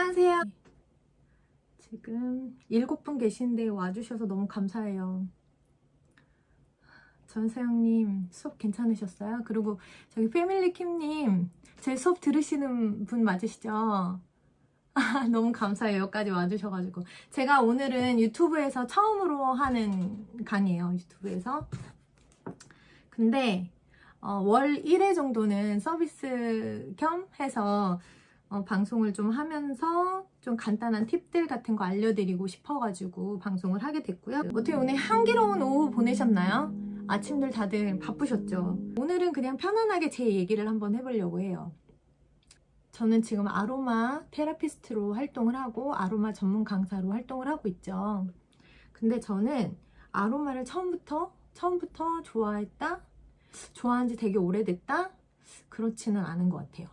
안녕하세요. 지금 7분 계신데 와주셔서 너무 감사해요. 전서영님 수업 괜찮으셨어요? 그리고 저기 패밀리킴님 제 수업 들으시는 분 맞으시죠? 너무 감사해요. 여기까지 와주셔가지고. 제가 오늘은 유튜브에서 처음으로 하는 강의예요. 유튜브에서. 근데 월 1회 정도는 서비스 겸 해서 방송을 좀 하면서 좀 간단한 팁들 같은 거 알려드리고 싶어가지고 방송을 하게 됐고요. 어떻게 오늘 향기로운 오후 보내셨나요? 아침들 다들 바쁘셨죠? 오늘은 그냥 편안하게 제 얘기를 한번 해보려고 해요. 저는 지금 아로마 테라피스트로 활동을 하고 아로마 전문 강사로 활동을 하고 있죠. 근데 저는 아로마를 처음부터 좋아했다? 좋아한 지 되게 오래됐다? 그렇지는 않은 것 같아요.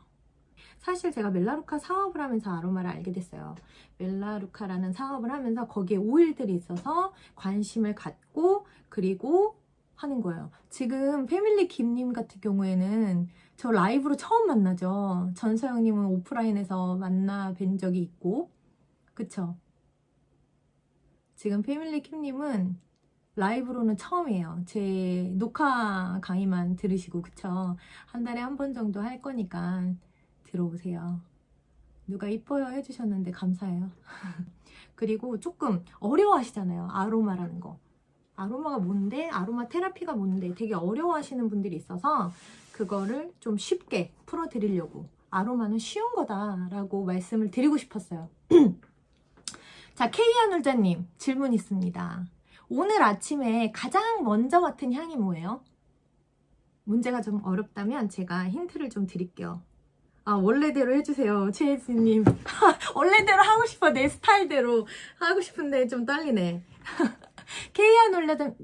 사실 제가 멜라루카 사업을 하면서 아로마를 알게 됐어요. 멜라루카라는 사업을 하면서 거기에 오일들이 있어서 관심을 갖고 그리고 하는 거예요. 지금 패밀리 김님 같은 경우에는 저 라이브로 처음 만나죠. 전서영님은 오프라인에서 만나 뵌 적이 있고 그쵸? 지금 패밀리 김님은 라이브로는 처음이에요. 제 녹화 강의만 들으시고 그쵸? 한 달에 한 번 정도 할 거니까 들어오세요. 누가 이뻐요 해주셨는데 감사해요. 그리고 조금 어려워하시잖아요. 아로마라는 거. 아로마가 뭔데? 아로마 테라피가 뭔데? 되게 어려워하시는 분들이 있어서 그거를 좀 쉽게 풀어드리려고 아로마는 쉬운 거다라고 말씀을 드리고 싶었어요. 자, 케이아놀자님 질문 있습니다. 오늘 아침에 가장 먼저 맡은 향이 뭐예요? 문제가 좀 어렵다면 제가 힌트를 좀 드릴게요. 원래대로 해주세요. 최혜진님. 원래대로 하고 싶어. 내 스타일대로 하고 싶은데 좀 떨리네. 케이아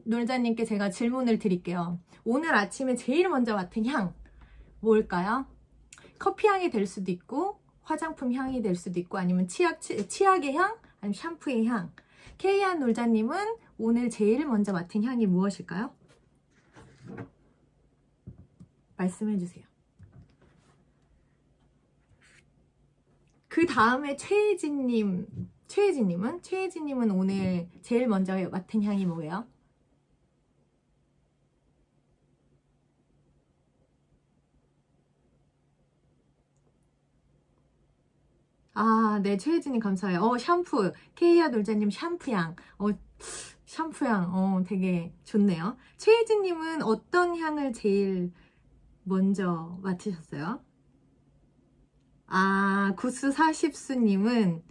놀자님께 제가 질문을 드릴게요. 오늘 아침에 제일 먼저 맡은 향 뭘까요? 커피 향이 될 수도 있고 화장품 향이 될 수도 있고 아니면 치약의 향 아니면 샴푸의 향. 케이아 놀자님은 오늘 제일 먼저 맡은 향이 무엇일까요? 말씀해주세요. 그 다음에 최혜진님은 오늘 제일 먼저 맡은 향이 뭐예요? 네, 최혜진님 감사해요. 샴푸. 케이아 놀자님 샴푸향. 샴푸향. 되게 좋네요. 최혜진님은 어떤 향을 제일 먼저 맡으셨어요? 구스 40수님은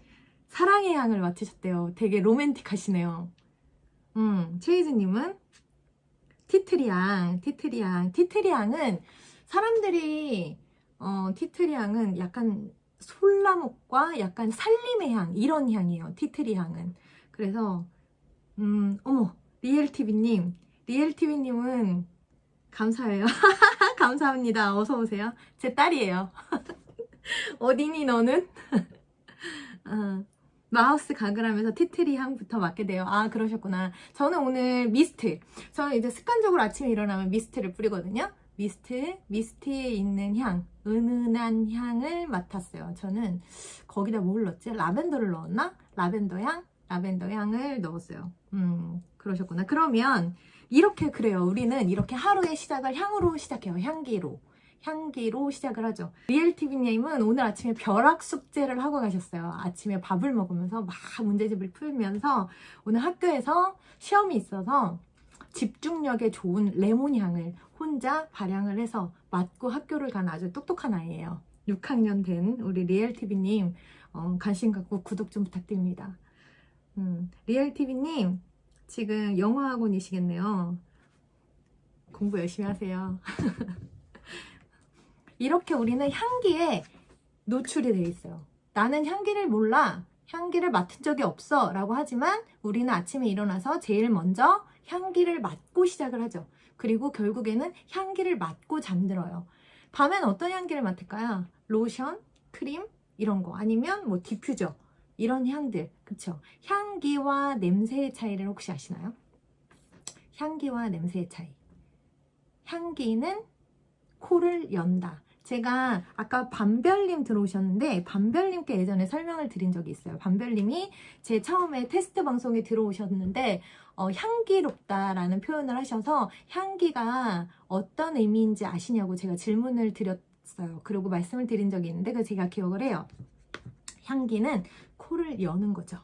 사랑의 향을 맡으셨대요. 되게 로맨틱하시네요. 최희진님은 티트리향은 사람들이 티트리향은 약간 솔나무과 약간 살림의 향 이런 향이에요. 티트리향은. 그래서 어머 리엘TV님은 감사해요. 감사합니다. 어서오세요. 제 딸이에요. 어디니 너는? 마우스 가글하면서 티트리 향부터 맡게 돼요. 그러셨구나. 저는 오늘 저는 이제 습관적으로 아침에 일어나면 미스트를 뿌리거든요. 미스트에 있는 향, 은은한 향을 맡았어요. 저는 거기다 뭘 넣었지? 라벤더를 넣었나? 라벤더 향을 넣었어요. 그러셨구나. 그러면 그래요. 우리는 이렇게 하루의 시작을 향으로 시작해요. 향기로 시작을 하죠. 리엘TV님은 오늘 아침에 벼락 숙제를 하고 가셨어요. 아침에 밥을 먹으면서 막 문제집을 풀면서 오늘 학교에서 시험이 있어서 집중력에 좋은 레몬 향을 혼자 발향을 해서 맡고 학교를 간 아주 똑똑한 아이예요. 6학년 된 우리 리엘TV님 관심 갖고 구독 좀 부탁드립니다. 리엘TV님 지금 영어학원이시겠네요. 공부 열심히 하세요. 이렇게 우리는 향기에 노출이 되어 있어요. 나는 향기를 몰라, 향기를 맡은 적이 없어 라고 하지만 우리는 아침에 일어나서 제일 먼저 향기를 맡고 시작을 하죠. 그리고 결국에는 향기를 맡고 잠들어요. 밤엔 어떤 향기를 맡을까요? 로션, 크림 이런 거 아니면 뭐 디퓨저 이런 향들, 그쵸? 향기와 냄새의 차이를 혹시 아시나요? 향기와 냄새의 차이. 향기는 코를 연다. 제가 아까 밤별님 들어오셨는데 밤별님께 예전에 설명을 드린 적이 있어요. 밤별님이 제 처음에 테스트 방송에 들어오셨는데 향기롭다라는 표현을 하셔서 향기가 어떤 의미인지 아시냐고 제가 질문을 드렸어요. 그리고 말씀을 드린 적이 있는데 그걸 제가 기억을 해요. 향기는 코를 여는 거죠.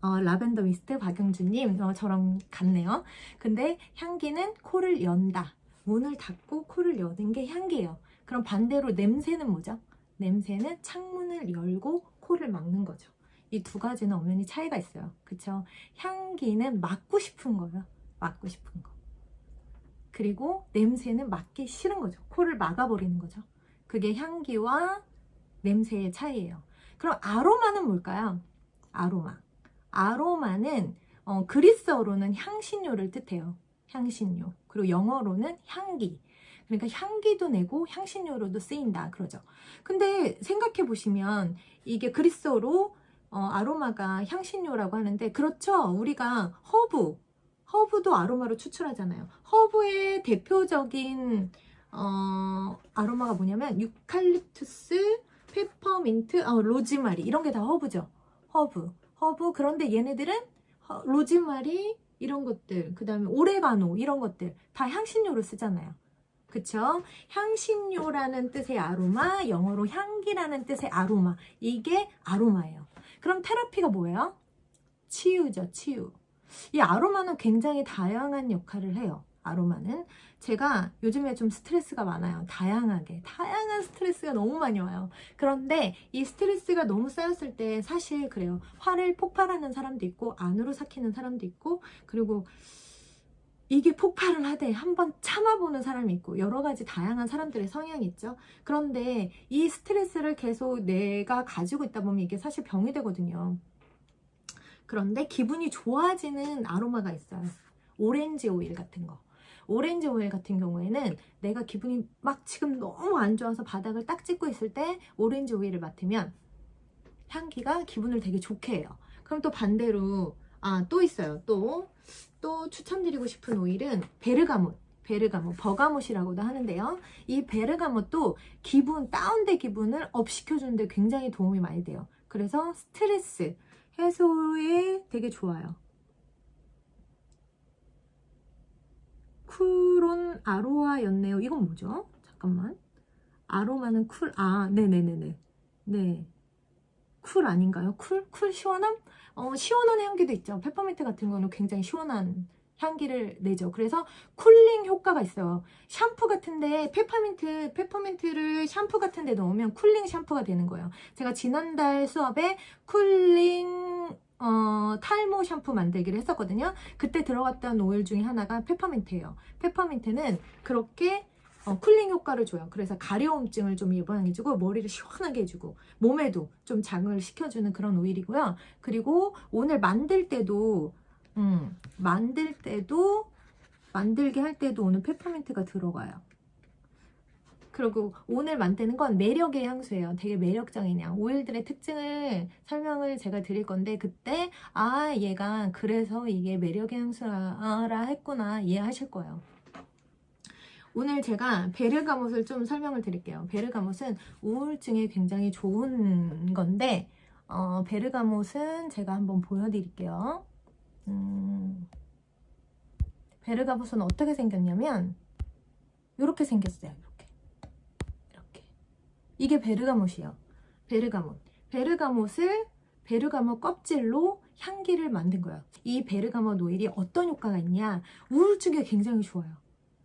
라벤더 미스트 박영주님 저랑 같네요. 근데 향기는 코를 연다. 문을 닫고 코를 여는 게 향기예요. 그럼 반대로 냄새는 뭐죠? 냄새는 창문을 열고 코를 막는 거죠. 이 두 가지는 엄연히 차이가 있어요. 그쵸? 향기는 맡고 싶은 거예요. 맡고 싶은 거. 그리고 냄새는 맡기 싫은 거죠. 코를 막아버리는 거죠. 그게 향기와 냄새의 차이예요. 그럼 아로마는 뭘까요? 아로마는 그리스어로는 향신료를 뜻해요. 향신료. 그리고 영어로는 향기. 그러니까 향기도 내고 향신료로도 쓰인다 그러죠. 근데 생각해 보시면 이게 그리스어로 아로마가 향신료라고 하는데 그렇죠. 우리가 허브도 아로마로 추출하잖아요. 허브의 대표적인 아로마가 뭐냐면 유칼립투스, 페퍼민트, 로즈마리 이런 게 다 허브죠. 허브. 그런데 얘네들은 로즈마리 이런 것들, 그 다음에 오레가노 이런 것들 다 향신료로 쓰잖아요. 그쵸? 향신료라는 뜻의 아로마, 영어로 향기라는 뜻의 아로마. 이게 아로마예요. 그럼 테라피가 뭐예요? 치유죠, 치유. 이 아로마는 굉장히 다양한 역할을 해요. 아로마는 제가 요즘에 좀 스트레스가 많아요. 다양한 스트레스가 너무 많이 와요. 그런데 이 스트레스가 너무 쌓였을 때 사실 그래요. 화를 폭발하는 사람도 있고 안으로 삭히는 사람도 있고 그리고 이게 폭발을 하되 한번 참아보는 사람이 있고 여러 가지 다양한 사람들의 성향이 있죠. 그런데 이 스트레스를 계속 내가 가지고 있다 보면 이게 사실 병이 되거든요. 그런데 기분이 좋아지는 아로마가 있어요. 오렌지 오일 같은 거. 오렌지 오일 같은 경우에는 내가 기분이 막 지금 너무 안 좋아서 바닥을 딱 찍고 있을 때 오렌지 오일을 맡으면 향기가 기분을 되게 좋게 해요. 그럼 또 반대로 또 있어요. 또 추천드리고 싶은 오일은 베르가못, 버가못이라고도 하는데요. 이 베르가못도 다운된 기분을 업 시켜주는데 굉장히 도움이 많이 돼요. 그래서 스트레스 해소에 되게 좋아요. 쿨온 아로아였네요. 이건 뭐죠? 잠깐만. 아로마는 네네네네. 네. 쿨 아닌가요? 쿨 시원함? 시원한 향기도 있죠. 페퍼민트 같은 거는 굉장히 시원한 향기를 내죠. 그래서 쿨링 효과가 있어요. 샴푸 같은데 페퍼민트를 샴푸 같은데 넣으면 쿨링 샴푸가 되는 거예요. 제가 지난달 수업에 쿨링 탈모 샴푸 만들기를 했었거든요. 그때 들어갔던 오일 중에 하나가 페퍼민트예요. 페퍼민트는 그렇게 쿨링 효과를 줘요. 그래서 가려움증을 좀 예방해주고 머리를 시원하게 해주고 몸에도 좀 자극을 시켜주는 그런 오일이고요. 그리고 오늘 만들 때도 만들게 할 때도 오늘 페퍼민트가 들어가요. 그리고 오늘 만드는 건 매력의 향수예요. 되게 매력적인 향. 오일들의 특징을 설명을 제가 드릴 건데 그때 얘가 그래서 이게 매력의 향수라 했구나 이해하실 거예요. 오늘 제가 베르가못을 좀 설명을 드릴게요. 베르가못은 우울증에 굉장히 좋은 건데 베르가못은 제가 한번 보여드릴게요. 베르가못은 어떻게 생겼냐면 이렇게 생겼어요. 이렇게. 이게 베르가못이에요. 베르가못 껍질로 향기를 만든 거예요. 이 베르가못 오일이 어떤 효과가 있냐? 우울증에 굉장히 좋아요.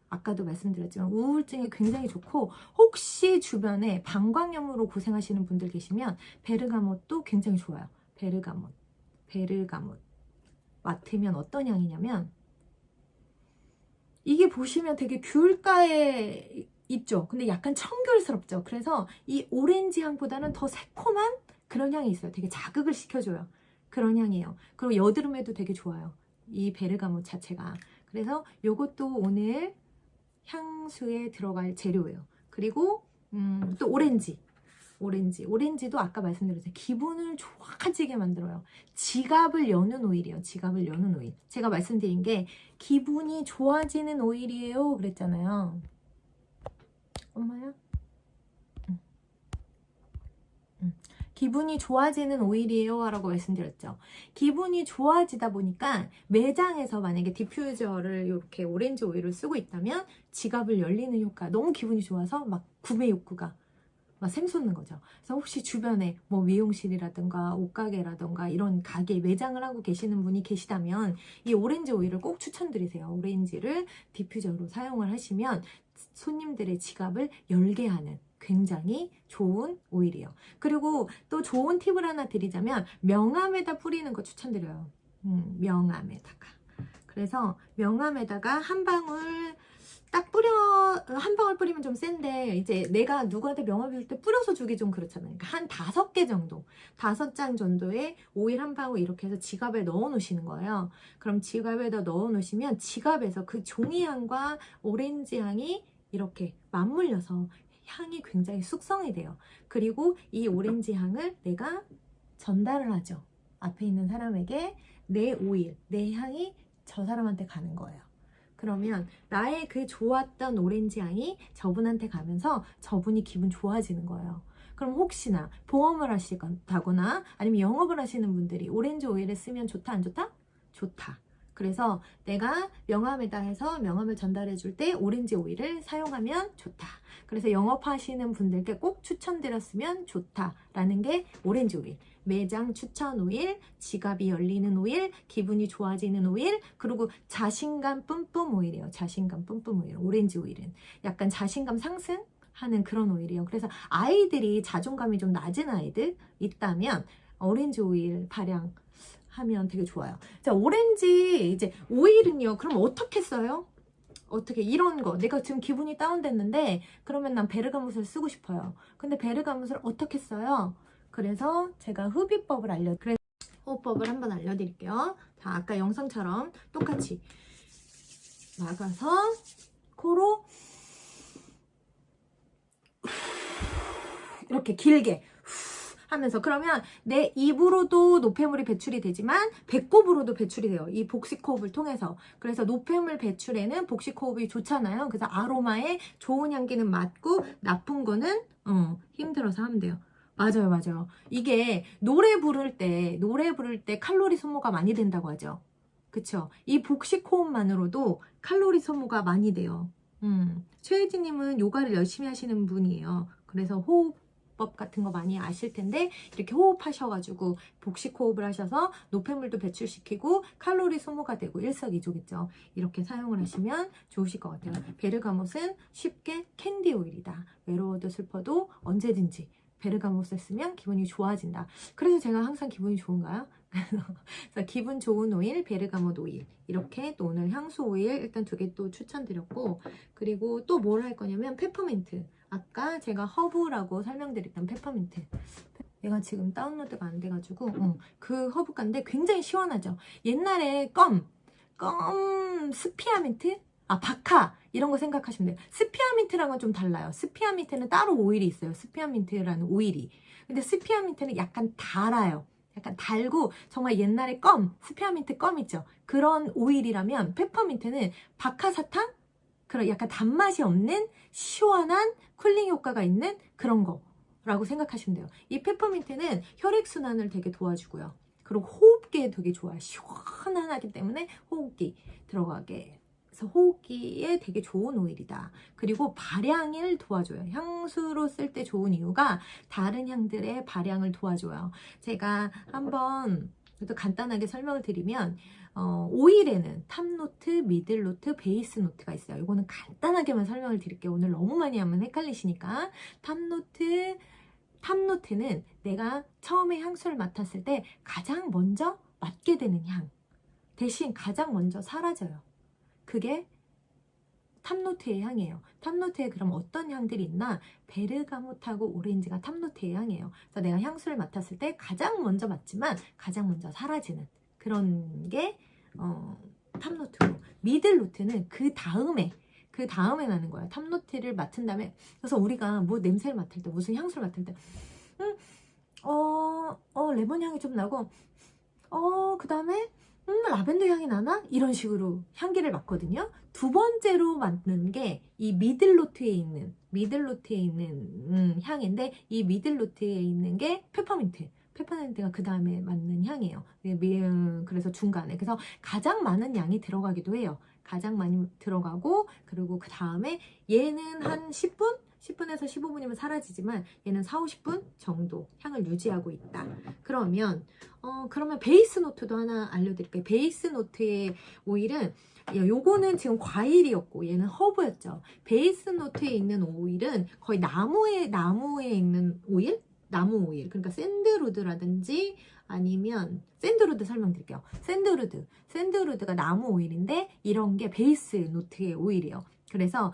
아까도 말씀드렸지만 우울증에 굉장히 좋고 혹시 주변에 방광염으로 고생하시는 분들 계시면 베르가못도 굉장히 좋아요. 베르가못 맡으면 어떤 향이냐면 이게 보시면 되게 귤가에 있죠. 근데 약간 청귤스럽죠. 그래서 이 오렌지 향보다는 더 새콤한 그런 향이 있어요. 되게 자극을 시켜줘요. 그런 향이에요. 그리고 여드름에도 되게 좋아요. 이 베르가못 자체가. 그래서 이것도 오늘 향수에 들어갈 재료예요. 그리고 또 오렌지도 아까 말씀드렸죠. 기분을 좋아지게 만들어요. 지갑을 여는 오일이에요. 지갑을 여는 오일. 제가 말씀드린 게 기분이 좋아지는 오일이에요. 그랬잖아요. 엄마야? 기분이 좋아지는 오일이에요 라고 말씀드렸죠. 기분이 좋아지다 보니까 매장에서 만약에 디퓨저를 이렇게 오렌지 오일을 쓰고 있다면 지갑을 열리는 효과, 너무 기분이 좋아서 막 구매 욕구가 막 샘솟는 거죠. 그래서 혹시 주변에 뭐 미용실이라든가 옷가게라든가 이런 가게 매장을 하고 계시는 분이 계시다면 이 오렌지 오일을 꼭 추천드리세요. 오렌지를 디퓨저로 사용을 하시면 손님들의 지갑을 열게 하는 굉장히 좋은 오일이에요. 그리고 또 좋은 팁을 하나 드리자면 명암에다 뿌리는 거 추천드려요. 명암에다가. 그래서 명암에다가 한 방울 딱 한 방울 뿌리면 좀 센데, 이제 내가 누구한테 명함 줄 때 뿌려서 주기 좀 그렇잖아요. 그러니까 한 5개 정도, 5장 정도의 오일 한 방울 이렇게 해서 지갑에 넣어 놓으시는 거예요. 그럼 지갑에다 넣어 놓으시면 지갑에서 그 종이 향과 오렌지 향이 이렇게 맞물려서 향이 굉장히 숙성이 돼요. 그리고 이 오렌지 향을 내가 전달을 하죠. 앞에 있는 사람에게 내 오일, 내 향이 저 사람한테 가는 거예요. 그러면 나의 그 좋았던 오렌지 향이 저분한테 가면서 저분이 기분 좋아지는 거예요. 그럼 혹시나 보험을 하시다거나 아니면 영업을 하시는 분들이 오렌지 오일을 쓰면 좋다 안 좋다? 좋다. 그래서 내가 명함에다 해서 명함을 전달해 줄 때 오렌지 오일을 사용하면 좋다. 그래서 영업하시는 분들께 꼭 추천드렸으면 좋다라는 게 오렌지 오일. 매장 추천 오일, 지갑이 열리는 오일, 기분이 좋아지는 오일, 그리고 자신감 뿜뿜 오일이에요. 자신감 뿜뿜 오일. 오렌지 오일은 약간 자신감 상승하는 그런 오일이에요. 그래서 아이들이 자존감이 좀 낮은 아이들 있다면 오렌지 오일 발향하면 되게 좋아요. 자, 오렌지 이제 오일은요. 그럼 어떻게 써요? 어떻게 이런 거 내가 지금 기분이 다운됐는데 그러면 난 베르가못을 쓰고 싶어요. 근데 베르가못을 어떻게 써요? 그래서 제가 흡입법을 호흡법을 한번 알려드릴게요. 자, 아까 영상처럼 똑같이 막아서 코로 이렇게 길게 하면서, 그러면 내 입으로도 노폐물이 배출이 되지만 배꼽으로도 배출이 돼요. 이 복식호흡을 통해서. 그래서 노폐물 배출에는 복식호흡이 좋잖아요. 그래서 아로마에 좋은 향기는 맡고 나쁜 거는 힘들어서 하면 돼요. 맞아요. 이게 노래 부를 때 칼로리 소모가 많이 된다고 하죠. 그쵸? 이 복식호흡만으로도 칼로리 소모가 많이 돼요. 최혜진님은 요가를 열심히 하시는 분이에요. 그래서 호흡법 같은 거 많이 아실 텐데 이렇게 호흡하셔가지고 복식호흡을 하셔서 노폐물도 배출시키고 칼로리 소모가 되고 일석이조겠죠. 이렇게 사용을 하시면 좋으실 것 같아요. 베르가못은 쉽게 캔디 오일이다. 외로워도 슬퍼도 언제든지 베르가못을 쓰면 기분이 좋아진다. 그래서 제가 항상 기분이 좋은가요? 그래서 기분 좋은 오일, 베르가못 오일, 이렇게 또 오늘 향수 오일 일단 2개 또 추천드렸고, 그리고 또 뭘 할 거냐면 페퍼민트. 아까 제가 허브라고 설명드렸던 페퍼민트. 얘가 지금 다운로드가 안 돼가지고 그 허브가인데 굉장히 시원하죠. 옛날에 껌 스피아민트? 바카 이런 거 생각하시면 돼요. 스피아민트랑은 좀 달라요. 스피아민트는 따로 오일이 있어요. 스피아민트라는 오일이. 근데 스피아민트는 약간 달아요. 약간 달고 정말 옛날에 스피아민트 껌 있죠. 그런 오일이라면 페퍼민트는 바카사탕? 그런 약간 단맛이 없는 시원한 쿨링 효과가 있는 그런 거라고 생각하시면 돼요. 이 페퍼민트는 혈액순환을 되게 도와주고요. 그리고 호흡기에 되게 좋아요. 시원하기 때문에 호흡기 들어가게 해서 호흡기에 되게 좋은 오일이다. 그리고 발향을 도와줘요. 향수로 쓸 때 좋은 이유가 다른 향들의 발향을 도와줘요. 제가 한번 또 간단하게 설명을 드리면 오일에는 탑노트, 미들노트, 베이스 노트가 있어요. 이거는 간단하게만 설명을 드릴게요. 오늘 너무 많이 하면 헷갈리시니까. 탑노트는 내가 처음에 향수를 맡았을 때 가장 먼저 맡게 되는 향 대신 가장 먼저 사라져요. 그게 탑노트의 향이에요. 탑노트에 그럼 어떤 향들이 있나? 베르가못하고 오렌지가 탑노트의 향이에요. 그래서 내가 향수를 맡았을 때 가장 먼저 맡지만 가장 먼저 사라지는 그런 게 탑노트고, 미들노트는 그 다음에 나는 거야. 탑노트를 맡은 다음에. 그래서 우리가 뭐 냄새를 맡을 때, 무슨 향수를 맡을 때 레몬 향이 좀 나고 그 다음에 라벤더 향이 나나? 이런 식으로 향기를 맡거든요. 두 번째로 맡는 게 이 미들노트에 있는 향인데, 이 미들노트에 있는 게 페퍼민트가 그 다음에 맡는 향이에요. 그래서 중간에, 그래서 가장 많은 양이 들어가기도 해요. 가장 많이 들어가고, 그리고 그 다음에 얘는 한 10분에서 15분이면 사라지지만 얘는 4, 50분 정도 향을 유지하고 있다. 그러면 베이스 노트도 하나 알려드릴게요. 베이스 노트의 오일은, 요거는 지금 과일이었고 얘는 허브였죠. 베이스 노트에 있는 오일은 거의 나무에 있는 오일? 나무 오일. 그러니까 샌드루드라든지 아니면 샌드루드 설명드릴게요. 샌드루드가 나무 오일인데 이런 게 베이스 노트의 오일이에요. 그래서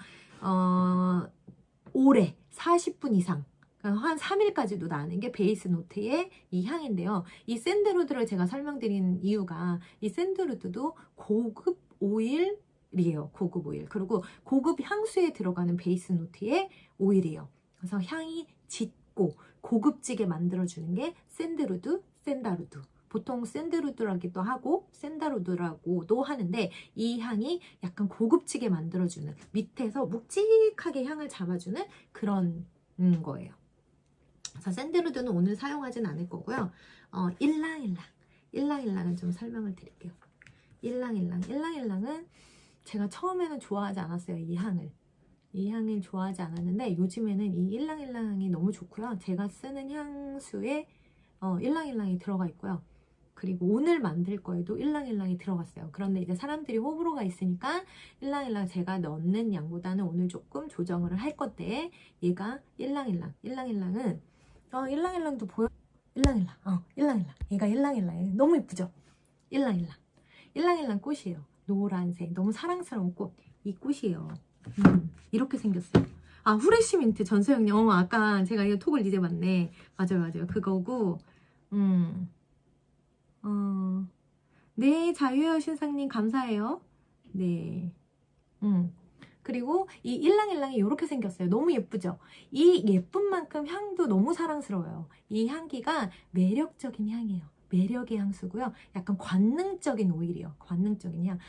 오래 40분 이상, 한 3일까지도 나는 게 베이스 노트의 이 향인데요. 이 샌드루드를 제가 설명드린 이유가, 이 샌드루드도 고급 오일이에요. 고급 오일. 그리고 고급 향수에 들어가는 베이스 노트의 오일이에요. 그래서 향이 짙고 고급지게 만들어주는 게 샌다루드. 보통 샌드루드라기도 하고 샌다루드라고도 하는데, 이 향이 약간 고급지게 만들어주는, 밑에서 묵직하게 향을 잡아주는 그런 거예요. 그래서 샌드루드는 오늘 사용하진 않을 거고요. 일랑일랑은 좀 설명을 드릴게요. 일랑일랑은 제가 처음에는 좋아하지 않았어요. 이 향을 좋아하지 않았는데 요즘에는 이 일랑일랑이 너무 좋고요. 제가 쓰는 향수에 일랑일랑이 들어가 있고요. 그리고 오늘 만들 거에도 일랑일랑이 들어갔어요. 그런데 이제 사람들이 호불호가 있으니까 일랑일랑 제가 넣는 양보다는 오늘 조금 조정을 할 건데, 얘가 일랑일랑은 일랑일랑도 보여. 일랑일랑 얘가 일랑일랑이에요. 너무 예쁘죠? 일랑일랑 꽃이에요. 노란색 너무 사랑스러운 꽃, 이 꽃이에요. 이렇게 생겼어요. 후레쉬 민트 전소영님, 아까 제가 이거 톡을 이제 봤네. 맞아요. 그거고. 네, 자유여 신상님 감사해요. 네. 그리고 이 일랑일랑이 이렇게 생겼어요. 너무 예쁘죠? 이 예쁜 만큼 향도 너무 사랑스러워요. 이 향기가 매력적인 향이에요. 매력의 향수고요. 약간 관능적인 오일이에요. 관능적인 향.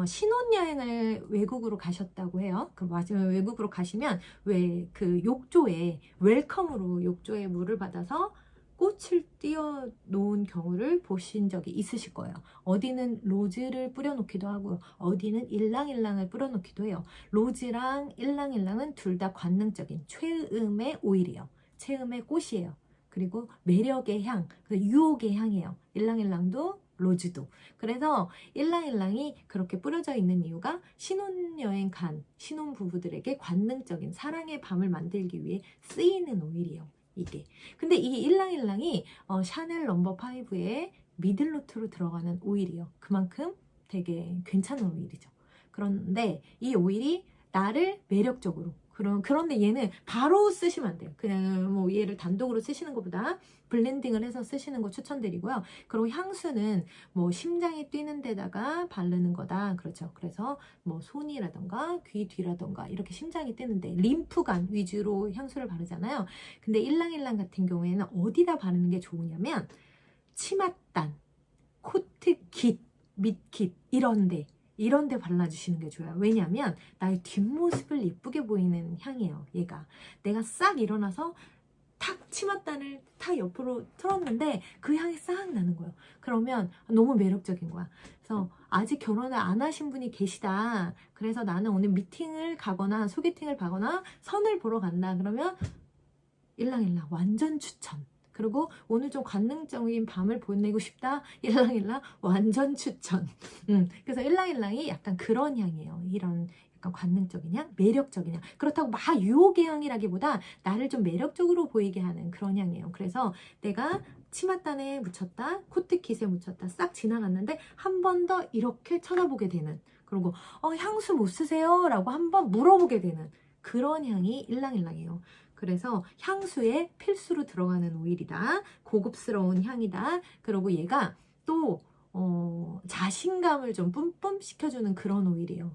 신혼여행을 외국으로 가셨다고 해요. 외국으로 가시면 왜 그 욕조에 웰컴으로 욕조에 물을 받아서 꽃을 띄워 놓은 경우를 보신 적이 있으실 거예요. 어디는 로즈를 뿌려 놓기도 하고 어디는 일랑일랑을 뿌려 놓기도 해요. 로즈랑 일랑일랑은 둘 다 관능적인 최음의 오일이에요. 최음의 꽃이에요. 그리고 매력의 향, 유혹의 향이에요. 일랑일랑도 로즈도. 그래서 일랑일랑이 그렇게 뿌려져 있는 이유가 신혼여행 간 신혼부부들에게 관능적인 사랑의 밤을 만들기 위해 쓰이는 오일이에요. 이게. 근데 이 일랑일랑이 샤넬 넘버 5의 미들노트로 들어가는 오일이에요. 그만큼 되게 괜찮은 오일이죠. 그런데 이 오일이 나를 매력적으로, 그런데 얘는 바로 쓰시면 안 돼요. 그냥 뭐 얘를 단독으로 쓰시는 것보다 블렌딩을 해서 쓰시는 거 추천드리고요. 그리고 향수는 뭐 심장이 뛰는 데다가 바르는 거다. 그렇죠. 그래서 뭐 손이라던가 귀 뒤라던가 이렇게 심장이 뛰는데 림프관 위주로 향수를 바르잖아요. 근데 일랑일랑 같은 경우에는 어디다 바르는 게 좋으냐면 치맛단, 코트깃, 밑깃 이런 데 발라주시는 게 좋아요. 왜냐하면 나의 뒷모습을 예쁘게 보이는 향이에요. 얘가 내가 싹 일어나서 탁 치맛단을 탁 옆으로 틀었는데 그 향이 싹 나는 거예요. 그러면 너무 매력적인 거야. 그래서 아직 결혼을 안 하신 분이 계시다. 그래서 나는 오늘 미팅을 가거나 소개팅을 가거나 선을 보러 간다. 그러면 일랑일랑 완전 추천. 그리고 오늘 좀 관능적인 밤을 보내고 싶다. 일랑일랑 완전 추천. 그래서 일랑일랑이 약간 그런 향이에요. 이런 약간 관능적인 향, 매력적인 향. 그렇다고 막 유혹의 향이라기보다 나를 좀 매력적으로 보이게 하는 그런 향이에요. 그래서 내가 치맛단에 묻혔다, 코트깃에 묻혔다 싹 지나갔는데 한 번 더 이렇게 쳐다보게 되는, 그리고 향수 못 쓰세요? 라고 한번 물어보게 되는 그런 향이 일랑일랑이에요. 그래서 향수에 필수로 들어가는 오일이다. 고급스러운 향이다. 그리고 얘가 또 자신감을 좀 뿜뿜 시켜주는 그런 오일이에요.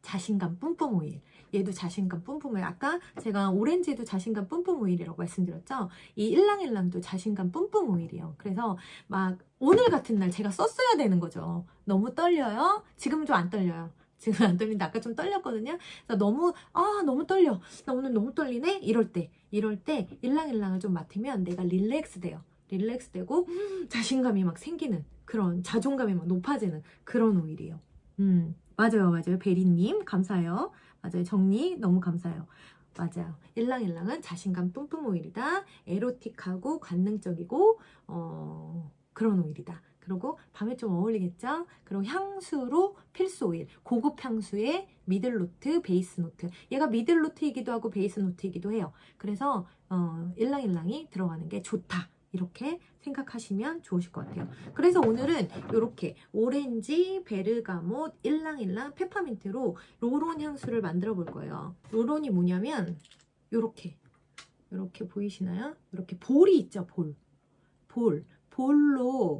자신감 뿜뿜 오일. 얘도 자신감 뿜뿜 오일. 아까 제가 오렌지도 자신감 뿜뿜 오일이라고 말씀드렸죠. 이 일랑일랑도 자신감 뿜뿜 오일이에요. 그래서 막 오늘 같은 날 제가 썼어야 되는 거죠. 너무 떨려요? 지금은 좀 안 떨려요. 지금 안 떨리는데 아까 좀 떨렸거든요. 그래서 너무 떨려. 나 오늘 너무 떨리네? 이럴 때 일랑일랑을 좀 맡으면 내가 릴렉스 돼요. 릴렉스 되고 자신감이 막 생기는 그런, 자존감이 막 높아지는 그런 오일이에요. 맞아요. 베리님 감사해요. 맞아요. 정리 너무 감사해요. 맞아요. 일랑일랑은 자신감 뿜뿜 오일이다. 에로틱하고 관능적이고 그런 오일이다. 그리고 밤에 좀 어울리겠죠? 그리고 향수로 필수 오일. 고급 향수의 미들 노트, 베이스 노트. 얘가 미들 노트이기도 하고 베이스 노트이기도 해요. 그래서 일랑일랑이 들어가는 게 좋다. 이렇게 생각하시면 좋으실 것 같아요. 그래서 오늘은 이렇게 오렌지, 베르가못, 일랑일랑, 페퍼민트로 로론 향수를 만들어 볼 거예요. 로론이 뭐냐면 이렇게 보이시나요? 이렇게 볼이 있죠. 볼로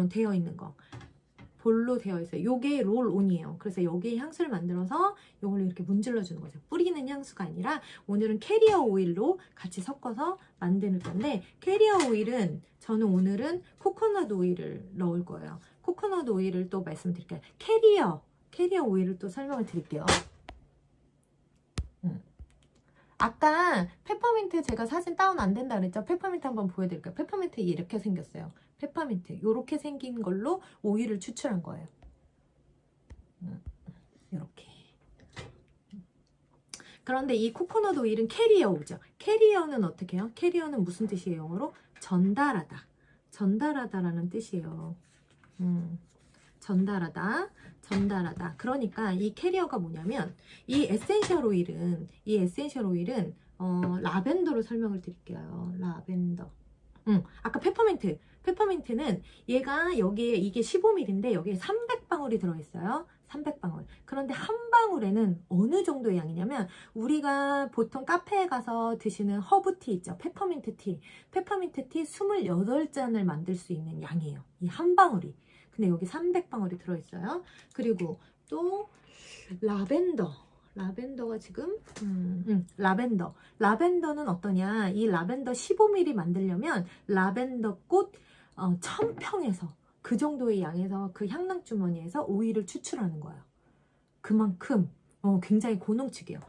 되어 있는 거. 볼로 되어 있어요. 요게 롤온이에요. 그래서 여기에 향수를 만들어서 이걸로 이렇게 문질러 주는 거죠. 뿌리는 향수가 아니라 오늘은 캐리어 오일로 같이 섞어서 만드는 건데, 캐리어 오일은 저는 오늘은 코코넛 오일을 넣을 거예요. 코코넛 오일을 또 말씀드릴게요. 캐리어 오일을 또 설명을 드릴게요. 아까 페퍼민트 제가 사진 다운 안 된다 그랬죠? 페퍼민트 한번 보여드릴게요. 페퍼민트 이렇게 생겼어요. 페퍼민트 이렇게 생긴 걸로 오일을 추출한 거예요. 이렇게. 그런데 이 코코넛 오일은 캐리어죠. 캐리어는 어떻게 해요? 캐리어는 무슨 뜻이에요? 영어로? 전달하다라는 뜻이에요. 전달하다. 그러니까 이 캐리어가 뭐냐면 이 에센셜 오일은 라벤더로 설명을 드릴게요. 라벤더. 아까 페퍼민트는 얘가 여기에 이게 15ml인데 여기에 300방울이 들어있어요. 300방울. 그런데 한 방울에는 어느 정도의 양이냐면 우리가 보통 카페에 가서 드시는 허브티 있죠. 페퍼민트 티 28잔을 만들 수 있는 양이에요. 이 한 방울이. 근데 여기 300방울이 들어있어요. 그리고 또 라벤더가 지금 라벤더는 어떠냐, 이 라벤더 15ml 만들려면 라벤더 꽃 1000평에서 그 정도의 양에서 그 향락 주머니에서 오일을 추출하는 거예요. 그만큼 굉장히 고농축이에요.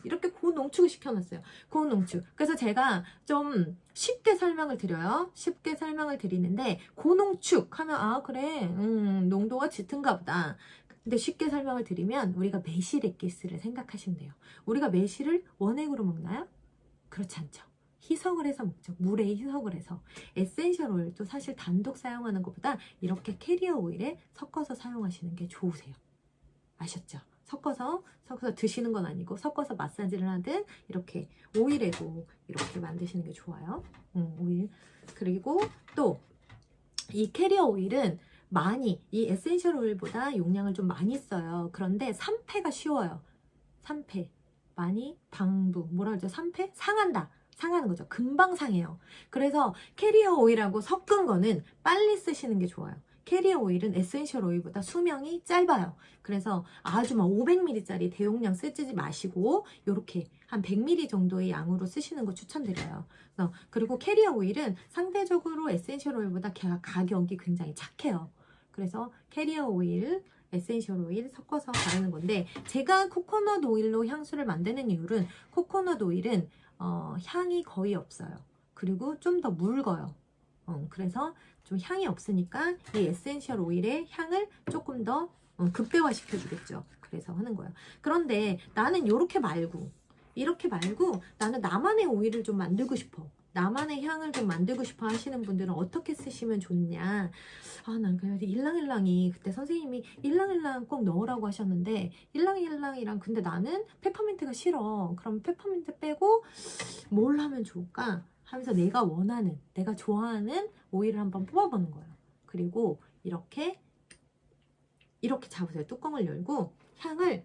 이렇게 고농축을 시켜놨어요. 고농축. 그래서 제가 좀 쉽게 설명을 드려요. 쉽게 설명을 드리는데, 고농축 하면 그래 농도가 짙은가 보다. 근데 쉽게 설명을 드리면 우리가 매실 엑기스를 생각하시면 돼요. 우리가 매실을 원액으로 먹나요? 그렇지 않죠. 희석을 해서 먹죠. 물에 희석을 해서. 에센셜 오일도 사실 단독 사용하는 것보다 이렇게 캐리어 오일에 섞어서 사용하시는 게 좋으세요. 아셨죠? 섞어서 드시는 건 아니고 섞어서 마사지를 하든 이렇게 오일에도 이렇게 만드시는 게 좋아요. 오일. 그리고 또 이 캐리어 오일은 이 에센셜 오일보다 용량을 좀 많이 써요. 그런데 산패가 쉬워요. 산패. 뭐라 그러죠? 산패? 상하는 거죠. 금방 상해요. 그래서 캐리어 오일하고 섞은 거는 빨리 쓰시는 게 좋아요. 캐리어 오일은 에센셜 오일보다 수명이 짧아요. 그래서 아주 막 500ml짜리 대용량 쓰지 마시고 이렇게 한 100ml 정도의 양으로 쓰시는 거 추천드려요. 그리고 캐리어 오일은 상대적으로 에센셜 오일보다 가격이 굉장히 착해요. 그래서 캐리어 오일, 에센셜 오일 섞어서 바르는 건데, 제가 코코넛 오일로 향수를 만드는 이유는 코코넛 오일은 향이 거의 없어요. 그리고 좀 더 묽어요. 그래서 좀 향이 없으니까 이 에센셜 오일의 향을 조금 더 극대화 시켜주겠죠. 그래서 하는 거예요. 그런데 나는 이렇게 말고 나는 나만의 오일을 좀 만들고 싶어. 나만의 향을 좀 만들고 싶어 하시는 분들은 어떻게 쓰시면 좋냐. 난 그래서 일랑일랑이 그때 선생님이 일랑일랑 꼭 넣으라고 하셨는데, 일랑일랑이랑 근데 나는 페퍼민트가 싫어. 그럼 페퍼민트 빼고 뭘 하면 좋을까 하면서 내가 좋아하는 오일을 한번 뽑아보는 거예요. 그리고 이렇게 잡으세요. 뚜껑을 열고 향을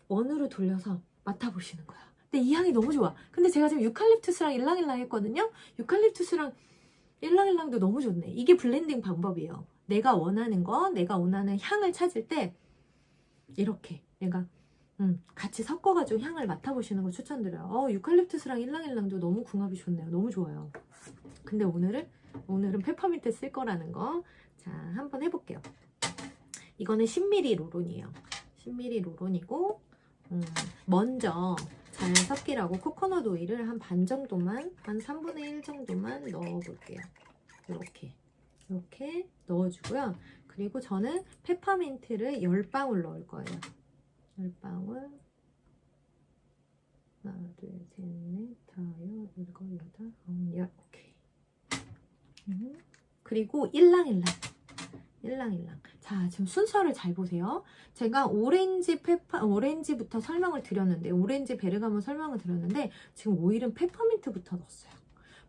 원으로 돌려서 맡아보시는 거야. 근데 이 향이 너무 좋아. 근데 제가 지금 유칼립투스랑 일랑일랑 했거든요. 유칼립투스랑 일랑일랑도 너무 좋네. 이게 블렌딩 방법이에요. 내가 원하는 향을 찾을 때 이렇게 내가 같이 섞어가지고 향을 맡아보시는 거 추천드려요. 유칼립투스랑 일랑일랑도 너무 궁합이 좋네요. 너무 좋아요. 근데 오늘은 페퍼민트 쓸 거라는 거. 자, 한번 해볼게요. 이거는 10ml 로론이에요. 10ml 로론이고, 먼저 잘 섞이라고 코코넛 오일을 한 반 정도만, 한 3분의 1 정도만 넣어볼게요. 이렇게 넣어주고요. 그리고 저는 페퍼민트를 10방울 넣을 거예요. 10방울. 하나, 둘, 셋, 넷, 다섯, 일곱, 여덟, 아홉, 열. 오케이. 그리고 일랑일랑. 자, 지금 순서를 잘 보세요. 제가 오렌지부터 설명을 드렸는데, 오렌지 베르가모 설명을 드렸는데, 지금 오일은 페퍼민트부터 넣었어요.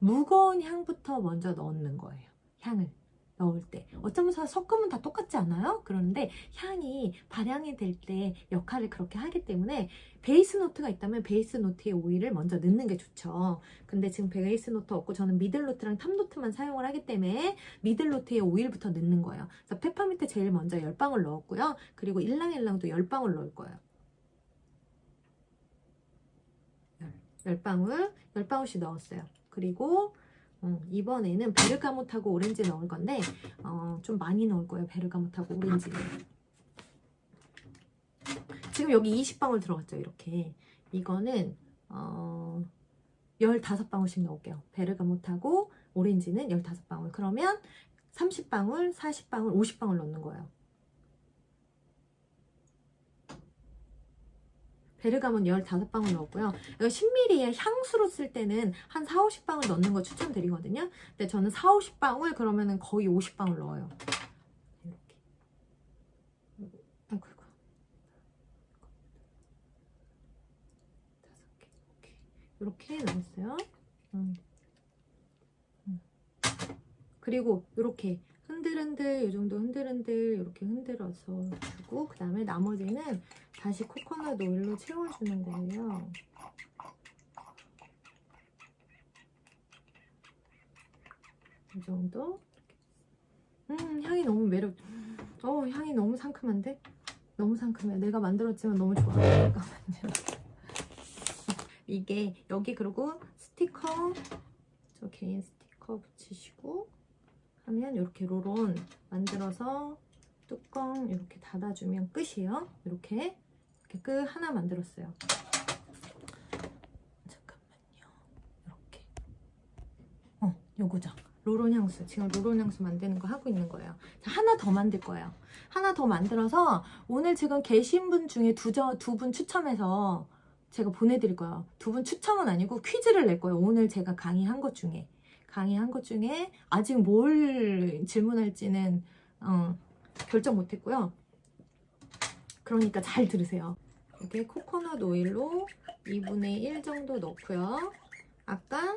무거운 향부터 먼저 넣는 거예요. 향을 넣을 때. 어쩌면서 섞으면 다 똑같지 않아요? 그런데 향이 발향이 될 때 역할을 그렇게 하기 때문에 베이스 노트가 있다면 베이스 노트의 오일을 먼저 넣는 게 좋죠. 근데 지금 베이스 노트 없고 저는 미들 노트랑 탑 노트만 사용을 하기 때문에 미들 노트의 오일부터 넣는 거예요. 그래서 페퍼민트 제일 먼저 10방울 넣었고요. 그리고 일랑일랑도 10방울 넣을 거예요. 10방울씩 넣었어요. 그리고 이번에는 베르가모트하고 오렌지 넣을 건데 좀 많이 넣을 거예요. 베르가모트하고 오렌지는. 지금 여기 20방울 들어갔죠. 이렇게. 이거는 15방울씩 넣을게요. 베르가모트하고 오렌지는 15방울. 그러면 30방울, 40방울, 50방울 넣는 거예요. 베르가몬 15방울 넣었고요. 10ml의 향수로 쓸 때는 한 4, 50방울 넣는 거 추천드리거든요. 근데 저는 4, 50방울 그러면은 거의 50방울 넣어요. 이렇게. 아이고. 5개. 오케이. 이렇게 넣었어요. 그리고 이렇게 흔들흔들, 이 정도 흔들흔들 이렇게 흔들어서 주고, 그 다음에 나머지는 다시 코코넛 오일로 채워주는 거예요. 이 정도. 향이 너무 향이 너무 상큼한데? 너무 상큼해. 내가 만들었지만 너무 좋아. 잠깐만요. 이게 여기 그리고 스티커, 저 개인 스티커 붙이시고 하면 이렇게 로론 만들어서 뚜껑 이렇게 닫아주면 끝이에요. 이렇게 끝 하나 만들었어요. 잠깐만요. 이렇게. 요거죠. 로론 향수. 지금 로론 향수 만드는 거 하고 있는 거예요. 자, 하나 더 만들 거예요. 하나 더 만들어서 오늘 지금 계신 분 중에 두 분 추첨해서 제가 보내드릴 거예요. 두 분 추첨은 아니고 퀴즈를 낼 거예요. 오늘 제가 강의한 것 중에 아직 뭘 질문할지는 결정 못했고요. 그러니까 잘 들으세요. 이렇게 코코넛 오일로 2분의 1 정도 넣고요. 아까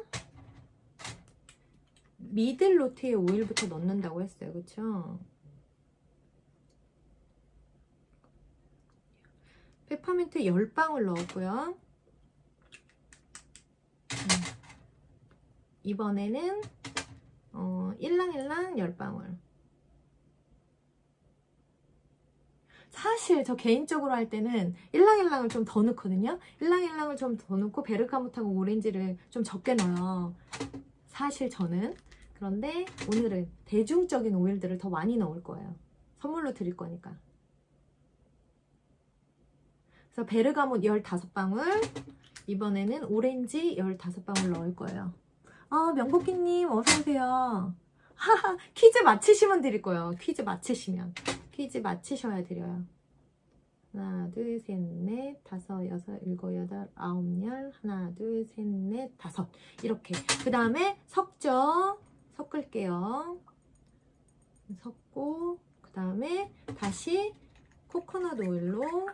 미들 노트의 오일부터 넣는다고 했어요. 그쵸? 페퍼민트 10방울 넣었고요. 이번에는 일랑일랑 10방울. 사실 저 개인적으로 할 때는 일랑일랑을 좀 더 넣거든요. 일랑일랑을 좀 더 넣고 베르가모트하고 오렌지를 좀 적게 넣어요. 사실 저는. 그런데 오늘은 대중적인 오일들을 더 많이 넣을 거예요. 선물로 드릴 거니까. 그래서 베르가못 15방울, 이번에는 오렌지 15방울 넣을 거예요. 명복기님 어서오세요. 하하, 퀴즈 맞히시면 드릴 거예요. 퀴즈 맞히셔야 드려요. 하나, 둘, 셋, 넷, 다섯, 여섯, 일곱, 여덟, 아홉, 열. 하나, 둘, 셋, 넷, 다섯. 이렇게. 그 다음에 섞을게요. 섞고, 그 다음에 다시 코코넛 오일로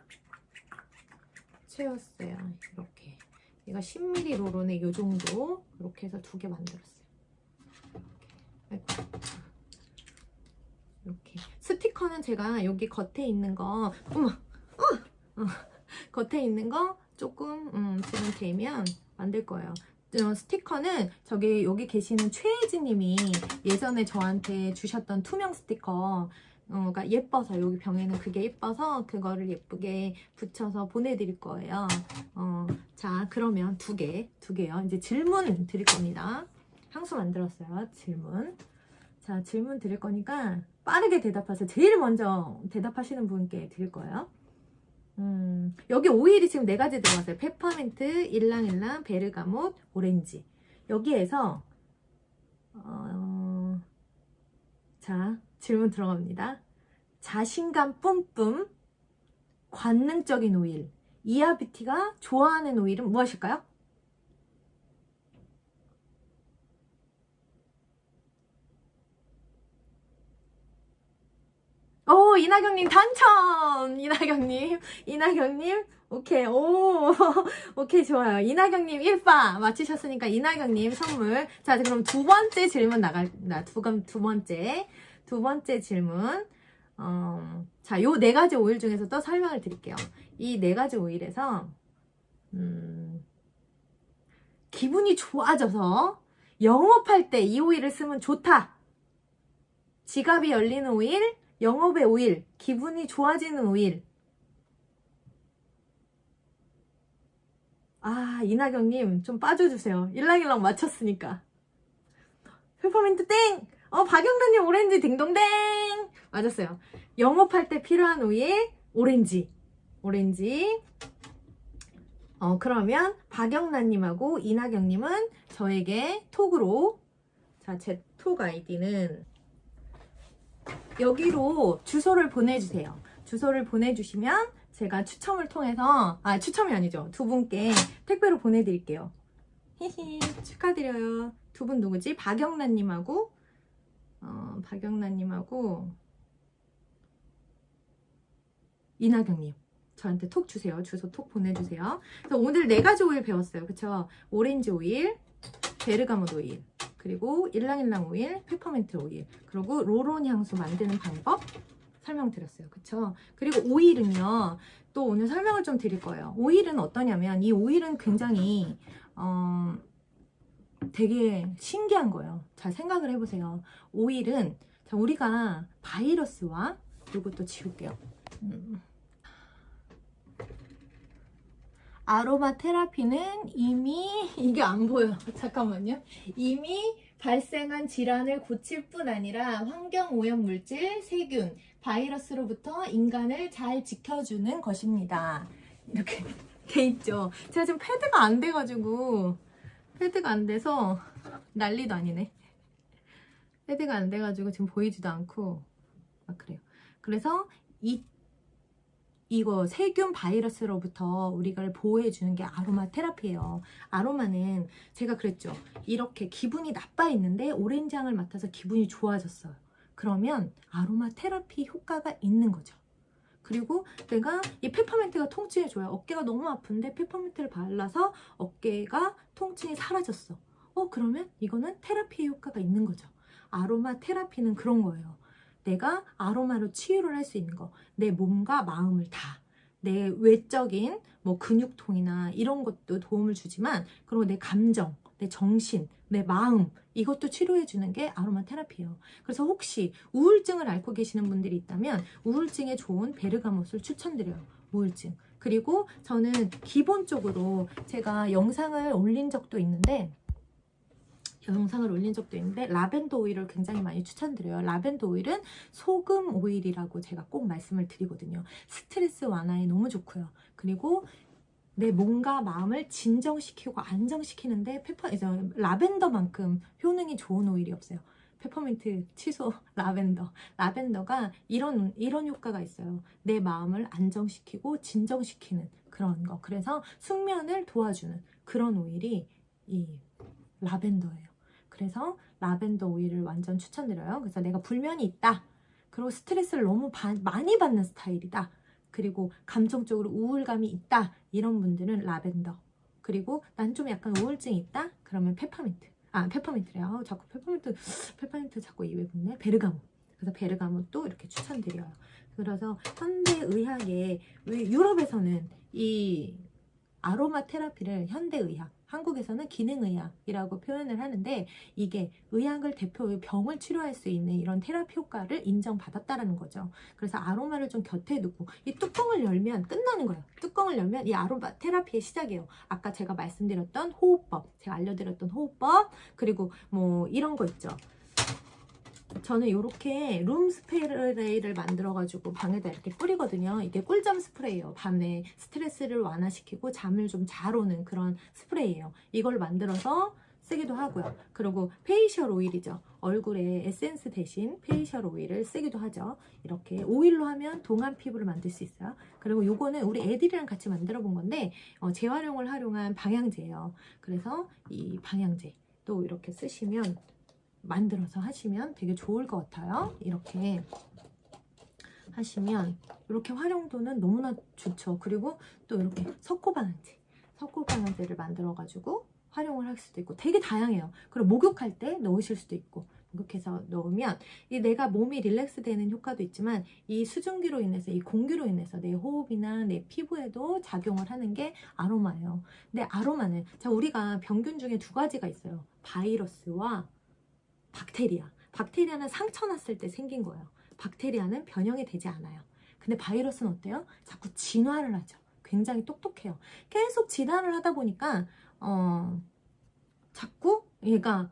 채웠어요. 이렇게. 얘가 10ml 로론에 이 정도. 이렇게 해서 2개 만들었어요. 이렇게. 스티커는 제가 여기 겉에 있는 거, 겉에 있는 거 조금 지금 되면 만들 거예요. 스티커는 여기 계시는 최혜진님이 예전에 저한테 주셨던 투명 스티커, 그러니까 예뻐서 여기 병에는 그게 예뻐서 그거를 예쁘게 붙여서 보내드릴 거예요. 자, 그러면 두 개요. 이제 질문 드릴 겁니다. 향수 만들었어요. 질문. 자, 질문 드릴 거니까 빠르게 대답하세요. 제일 먼저 대답하시는 분께 드릴 거예요. 여기 오일이 지금 4가지 들어갔어요. 페퍼민트, 일랑일랑, 베르가못, 오렌지. 여기에서 자, 질문 들어갑니다. 자신감 뿜뿜, 관능적인 오일. 이하뷰티가 좋아하는 오일은 무엇일까요? 오, 이나경님 당첨! 이나경님, 오케이, 오, 오케이, 좋아요. 이나경님 1바 맞히셨으니까 이나경님 선물. 자, 그럼 두 번째 질문 두 번째 질문. 자, 요 4가지 오일 중에서 또 설명을 드릴게요. 이 4가지 오일에서, 기분이 좋아져서 영업할 때 이 오일을 쓰면 좋다. 지갑이 열리는 오일, 영업의 오일, 기분이 좋아지는 오일. 아, 이나경님 좀 빠져주세요. 일랑일랑 맞췄으니까. 페퍼민트 땡! 박영란님 오렌지 딩동댕! 맞았어요. 영업할 때 필요한 오일, 오렌지. 그러면 박영란님하고 이나경님은 저에게 톡으로, 자, 제 톡 아이디는 여기로 주소를 보내주세요. 주소를 보내주시면 제가 추첨을 통해서, 추첨이 아니죠. 두 분께 택배로 보내드릴게요. 히히, 축하드려요. 두 분 누구지? 박영란님하고 이나경님. 저한테 톡 주세요. 주소 톡 보내주세요. 그래서 오늘 4가지 오일 배웠어요. 그쵸? 오렌지 오일, 베르가못 오일, 그리고 일랑일랑 오일, 페퍼민트 오일, 그리고 로론 향수 만드는 방법 설명드렸어요. 그쵸? 그리고 오일은요, 또 오늘 설명을 좀 드릴 거예요. 오일은 어떠냐면, 이 오일은 굉장히 되게 신기한 거예요. 잘 생각을 해보세요. 오일은, 자, 우리가 바이러스와, 그리고 또 지울게요. 아로마 테라피는 이미, 이게 안 보여. 잠깐만요. 이미 발생한 질환을 고칠 뿐 아니라 환경 오염 물질, 세균, 바이러스로부터 인간을 잘 지켜주는 것입니다. 이렇게 돼 있죠. 제가 지금 패드가 안 돼가지고, 패드가 안 돼서 난리도 아니네. 패드가 안 돼가지고 지금 보이지도 않고, 그래요. 그래서 이거 세균 바이러스로부터 우리가 보호해주는 게 아로마 테라피예요. 아로마는 제가 그랬죠. 이렇게 기분이 나빠 있는데 오렌지 향을 맡아서 기분이 좋아졌어요. 그러면 아로마 테라피 효과가 있는 거죠. 그리고 내가 이 페퍼민트가 통증에 좋아요. 어깨가 너무 아픈데 페퍼민트를 발라서 어깨가 통증이 사라졌어. 그러면 이거는 테라피의 효과가 있는 거죠. 아로마 테라피는 그런 거예요. 내가 아로마로 치유를 할 수 있는 거. 내 몸과 마음을 다. 내 외적인 뭐 근육통이나 이런 것도 도움을 주지만, 그리고 내 감정, 내 정신, 내 마음, 이것도 치료해주는 게 아로마 테라피예요. 그래서 혹시 우울증을 앓고 계시는 분들이 있다면 우울증에 좋은 베르가못을 추천드려요. 우울증. 그리고 저는 기본적으로 제가 영상을 올린 적도 있는데 라벤더 오일을 굉장히 많이 추천드려요. 라벤더 오일은 소금 오일이라고 제가 꼭 말씀을 드리거든요. 스트레스 완화에 너무 좋고요. 그리고 내 몸과 마음을 진정시키고 안정시키는데 라벤더만큼 효능이 좋은 오일이 없어요. 페퍼민트 취소 라벤더가 이런 효과가 있어요. 내 마음을 안정시키고 진정시키는 그런 거. 그래서 숙면을 도와주는 그런 오일이 이 라벤더예요. 그래서 라벤더 오일을 완전 추천드려요. 그래서 내가 불면이 있다. 그리고 스트레스를 너무 많이 받는 스타일이다. 그리고 감정적으로 우울감이 있다. 이런 분들은 라벤더. 그리고 난 좀 약간 우울증이 있다. 그러면 페퍼민트래요. 자꾸 페퍼민트 자꾸 입에 붙네. 베르가못. 그래서 베르가못도 이렇게 추천드려요. 그래서 현대 의학에 유럽에서는 이 아로마 테라피를 현대의학, 한국에서는 기능의학이라고 표현을 하는데 이게 의학을 대표로 병을 치료할 수 있는 이런 테라피 효과를 인정받았다라는 거죠. 그래서 아로마를 좀 곁에 두고 이 뚜껑을 열면 끝나는 거예요. 뚜껑을 열면 이 아로마 테라피의 시작이에요. 아까 제가 말씀드렸던 호흡법, 제가 알려드렸던 호흡법, 그리고 뭐 이런 거 있죠. 저는 이렇게 룸 스프레이를 만들어가지고 방에다 이렇게 뿌리거든요. 이게 꿀잠 스프레이예요. 밤에 스트레스를 완화시키고 잠을 좀 잘 오는 그런 스프레이예요. 이걸 만들어서 쓰기도 하고요. 그리고 페이셜 오일이죠. 얼굴에 에센스 대신 페이셜 오일을 쓰기도 하죠. 이렇게 오일로 하면 동안 피부를 만들 수 있어요. 그리고 요거는 우리 애들이랑 같이 만들어 본 건데 재활용을 활용한 방향제예요. 그래서 이 방향제 또 이렇게 쓰시면 만들어서 하시면 되게 좋을 것 같아요. 이렇게 하시면 이렇게 활용도는 너무나 좋죠. 그리고 또 이렇게 석고방향제를 만들어 가지고 활용을 할 수도 있고 되게 다양해요. 그리고 목욕할 때 넣으실 수도 있고, 목욕해서 넣으면 이 내가 몸이 릴렉스 되는 효과도 있지만 이 수증기로 인해서, 이 공기로 인해서 내 호흡이나 내 피부에도 작용을 하는 게 아로마예요. 근데 아로마는 자, 우리가 병균 중에 두 가지가 있어요. 바이러스와 박테리아. 박테리아는 상처 났을 때 생긴 거예요. 박테리아는 변형이 되지 않아요. 근데 바이러스는 어때요? 자꾸 진화를 하죠. 굉장히 똑똑해요. 계속 진화를 하다 보니까 자꾸 얘가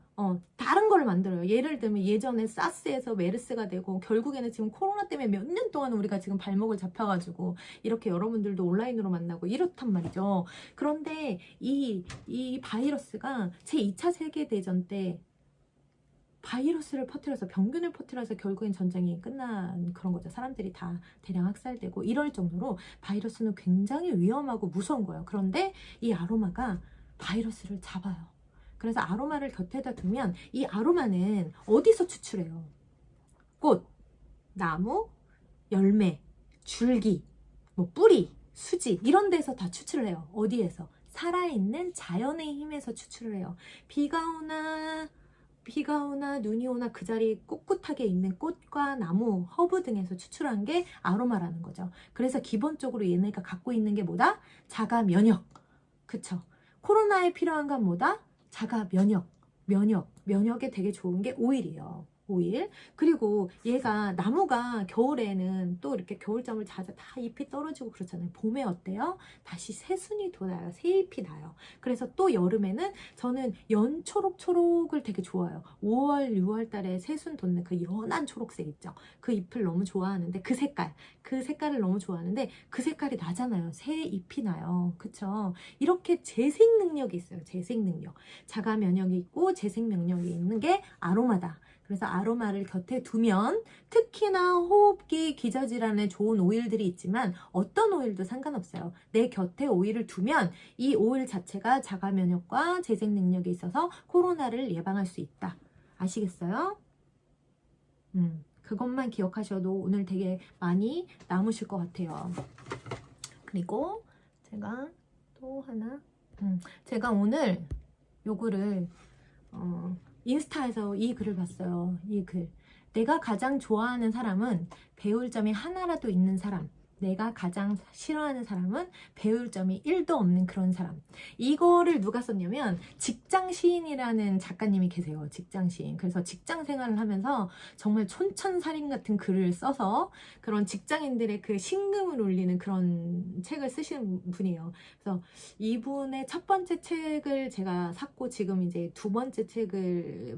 다른 걸 만들어요. 예를 들면 예전에 사스에서 메르스가 되고 결국에는 지금 코로나 때문에 몇 년 동안 우리가 지금 발목을 잡혀가지고 이렇게 여러분들도 온라인으로 만나고 이렇단 말이죠. 그런데 이 바이러스가 제2차 세계대전 때 바이러스를 퍼뜨려서, 병균을 퍼뜨려서 결국엔 전쟁이 끝난 그런 거죠. 사람들이 다 대량 학살되고 이럴 정도로 바이러스는 굉장히 위험하고 무서운 거예요. 그런데 이 아로마가 바이러스를 잡아요. 그래서 아로마를 곁에다 두면 이 아로마는 어디서 추출해요? 꽃, 나무, 열매, 줄기, 뭐 뿌리, 수지 이런 데서 다 추출을 해요. 어디에서? 살아있는 자연의 힘에서 추출을 해요. 비가 오나 눈이 오나 그 자리에 꿋꿋하게 있는 꽃과 나무, 허브 등에서 추출한 게 아로마라는 거죠. 그래서 기본적으로 얘네가 갖고 있는 게 뭐다? 자가 면역. 그쵸? 코로나에 필요한 건 뭐다? 자가 면역에 되게 좋은 게 오일이에요. 오일. 그리고 얘가, 나무가 겨울에는 또 이렇게 겨울잠을 자자 다 잎이 떨어지고 그렇잖아요. 봄에 어때요? 다시 새순이 돋아요. 새잎이 나요. 그래서 또 여름에는 저는 연초록초록을 되게 좋아해요. 5월, 6월 달에 새순 돋는 그 연한 초록색 있죠. 그 잎을 너무 좋아하는데 그 색깔을 너무 좋아하는데 그 색깔이 나잖아요. 새잎이 나요. 그쵸? 이렇게 재생 능력이 있어요. 재생 능력. 자가 면역이 있고 재생 능력이 있는 게 아로마다. 그래서 아로마를 곁에 두면 특히나 호흡기, 기저질환에 좋은 오일들이 있지만 어떤 오일도 상관없어요. 내 곁에 오일을 두면 이 오일 자체가 자가 면역과 재생 능력이 있어서 코로나를 예방할 수 있다. 아시겠어요? 그것만 기억하셔도 오늘 되게 많이 남으실 것 같아요. 그리고 제가 또 하나, 제가 오늘 요거를 인스타에서 이 글을 봤어요. 이 글. 내가 가장 좋아하는 사람은 배울 점이 하나라도 있는 사람. 내가 가장 싫어하는 사람은 배울 점이 1도 없는 그런 사람. 이거를 누가 썼냐면 직장 시인이라는 작가님이 계세요. 직장 시인. 그래서 직장 생활을 하면서 정말 촌천살인 같은 글을 써서 그런 직장인들의 그 신금을 울리는 그런 책을 쓰시는 분이에요. 그래서 이분의 첫 번째 책을 제가 샀고 지금 이제 두 번째 책을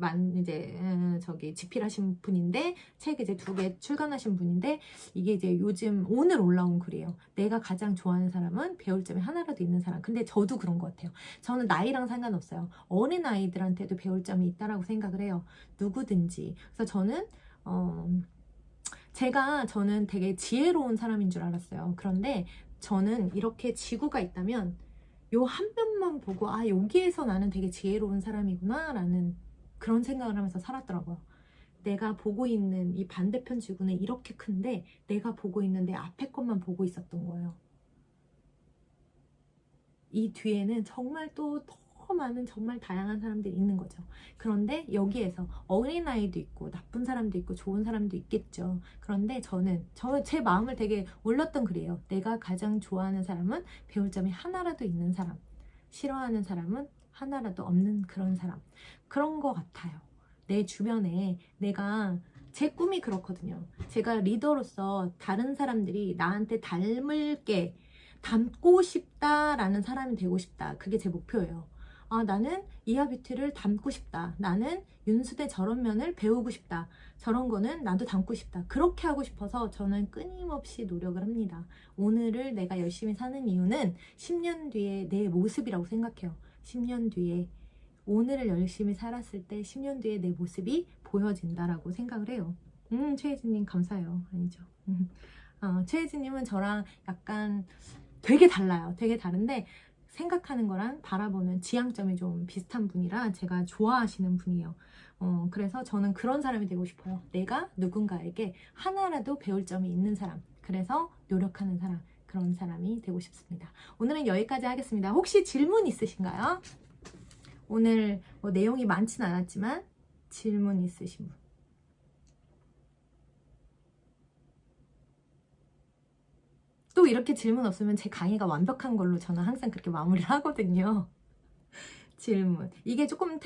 집필하신 분인데 책 이제 2개 출간하신 분인데 이게 이제 요즘 오늘 올라온 글이에요. 내가 가장 좋아하는 사람은 배울 점이 하나라도 있는 사람. 근데 저도 그런 것 같아요. 저는 나이랑 상관없어요. 어린 아이들한테도 배울 점이 있다라고 생각을 해요. 누구든지. 그래서 저는 저는 되게 지혜로운 사람인 줄 알았어요. 그런데 저는 이렇게 지구가 있다면 요 한 면만 보고 여기에서 나는 되게 지혜로운 사람이구나 라는 그런 생각을 하면서 살았더라고요. 내가 보고 있는 이 반대편 지구는 이렇게 큰데 내가 보고 있는 내 앞에 것만 보고 있었던 거예요. 이 뒤에는 정말 또 많은 정말 다양한 사람들이 있는 거죠. 그런데 여기에서 어린아이도 있고 나쁜 사람도 있고 좋은 사람도 있겠죠. 그런데 저는 제 마음을 되게 울렸던 글이에요. 내가 가장 좋아하는 사람은 배울 점이 하나라도 있는 사람, 싫어하는 사람은 하나라도 없는 그런 사람. 그런 거 같아요. 내 주변에 제 꿈이 그렇거든요. 제가 리더로서 다른 사람들이 나한테 닮고 싶다라는 사람이 되고 싶다. 그게 제 목표예요. 나는 이하뷰티를 닮고 싶다. 나는 윤수대 저런 면을 배우고 싶다. 저런 거는 나도 닮고 싶다. 그렇게 하고 싶어서 저는 끊임없이 노력을 합니다. 오늘을 내가 열심히 사는 이유는 10년 뒤에 내 모습이라고 생각해요. 10년 뒤에 오늘을 열심히 살았을 때 10년 뒤에 내 모습이 보여진다라고 생각을 해요. 최혜진님 감사해요. 아니죠. 최혜진님은 저랑 약간 되게 달라요. 되게 다른데 생각하는 거랑 바라보는 지향점이 좀 비슷한 분이라 제가 좋아하시는 분이에요. 그래서 저는 그런 사람이 되고 싶어요. 내가 누군가에게 하나라도 배울 점이 있는 사람, 그래서 노력하는 사람, 그런 사람이 되고 싶습니다. 오늘은 여기까지 하겠습니다. 혹시 질문 있으신가요? 오늘 뭐 내용이 많진 않았지만 질문 있으신 분? 또 이렇게 질문 없으면 제 강의가 완벽한 걸로 저는 항상 그렇게 마무리를 하거든요. 질문. 이게 조금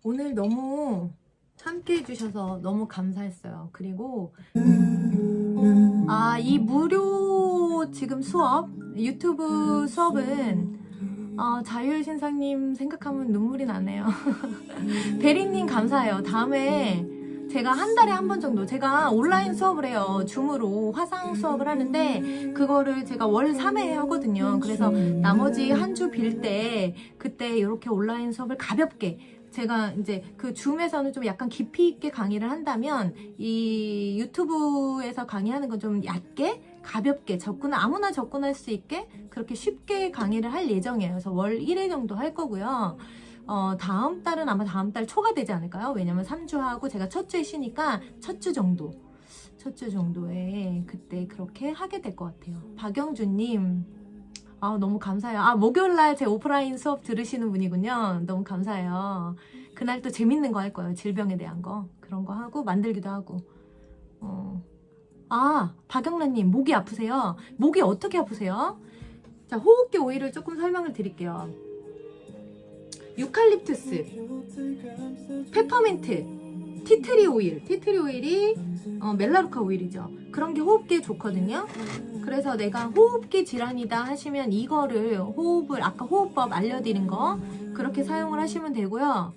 오늘 너무 함께 해주셔서 너무 감사했어요. 그리고 이 무료 지금 수업, 유튜브 수업은 자유신상님 생각하면 눈물이 나네요. 베리님 감사해요. 다음에 제가 한 달에 한 번 정도 제가 온라인 수업을 해요. 줌으로 화상 수업을 하는데 그거를 제가 월 3회 하거든요. 그래서 나머지 한 주 빌 때 그때 이렇게 온라인 수업을 가볍게 제가 이제 그 줌에서는 좀 약간 깊이 있게 강의를 한다면 이 유튜브에서 강의하는 건 좀 얕게 가볍게 아무나 접근할 수 있게 그렇게 쉽게 강의를 할 예정이에요. 그래서 월 1회 정도 할 거고요. 다음 달은 아마 다음 달 초가 되지 않을까요? 왜냐면 3주 하고 제가 첫 주에 쉬니까 첫 주 정도에 그때 그렇게 하게 될 것 같아요. 박영주님 너무 감사해요. 목요일날 제 오프라인 수업 들으시는 분이군요. 너무 감사해요. 그날 또 재밌는 거 할 거예요. 질병에 대한 거 그런 거 하고 만들기도 하고. 박영란님 목이 아프세요? 목이 어떻게 아프세요? 자, 호흡기 오일을 조금 설명을 드릴게요. 유칼립투스, 페퍼민트, 티트리 오일이 멜라루카 오일이죠. 그런 게 호흡기에 좋거든요. 그래서 내가 호흡기 질환이다 하시면 이거를 아까 호흡법 알려드린 거 그렇게 사용을 하시면 되고요.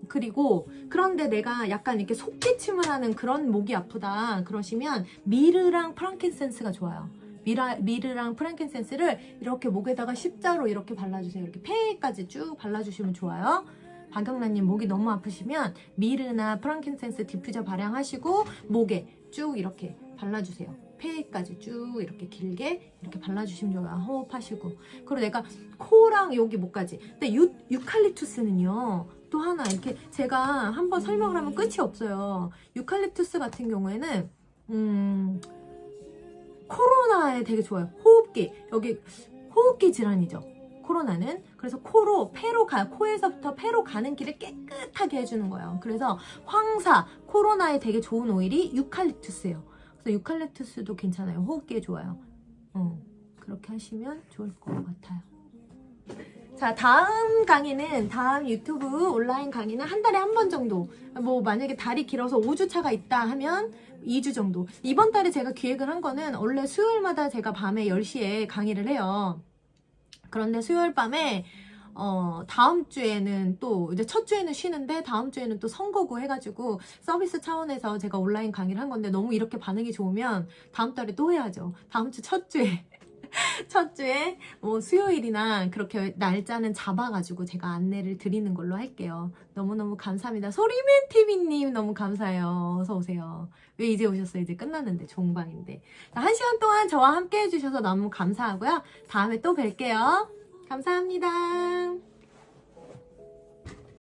그리고 그런데 내가 약간 이렇게 속기침을 하는 그런 목이 아프다 그러시면 미르랑 프랑킨센스가 좋아요. 미르랑 프랑킨센스를 이렇게 목에다가 십자로 이렇게 발라주세요. 이렇게 폐까지 쭉 발라주시면 좋아요. 박영란님 목이 너무 아프시면 미르나 프랑킨센스 디퓨저 발향하시고 목에 쭉 이렇게 발라주세요. 폐까지 쭉 이렇게 길게 이렇게 발라주시면 좋아요. 호흡하시고. 그리고 내가 코랑 여기 목까지. 근데 유칼립투스는요. 또 하나 이렇게 제가 한번 설명을 하면 끝이 없어요. 유칼립투스 같은 경우에는 코로나에 되게 좋아요. 여기 호흡기 질환이죠. 코로나는. 그래서 코에서부터 폐로 가는 길을 깨끗하게 해주는 거예요. 그래서 코로나에 되게 좋은 오일이 유칼립투스예요. 그래서 유칼립투스도 괜찮아요. 호흡기에 좋아요. 그렇게 하시면 좋을 것 같아요. 자, 다음 유튜브 온라인 강의는 한 달에 한 번 정도. 만약에 달이 길어서 5주차가 있다 하면 2주 정도. 이번 달에 제가 기획을 한 거는 원래 수요일마다 제가 밤에 10시에 강의를 해요. 그런데 수요일 밤에 다음 주에는 또 이제 첫 주에는 쉬는데 다음 주에는 또 선거고 해가지고 서비스 차원에서 제가 온라인 강의를 한 건데 너무 이렇게 반응이 좋으면 다음 달에 또 해야죠. 다음 주 첫 주에 수요일이나 그렇게 날짜는 잡아가지고 제가 안내를 드리는 걸로 할게요. 너무너무 감사합니다. 소리맨TV님 너무 감사해요. 어서오세요. 왜 이제 오셨어요? 이제 끝났는데 종방인데. 1시간 동안 저와 함께 해주셔서 너무 감사하고요. 다음에 또 뵐게요. 감사합니다.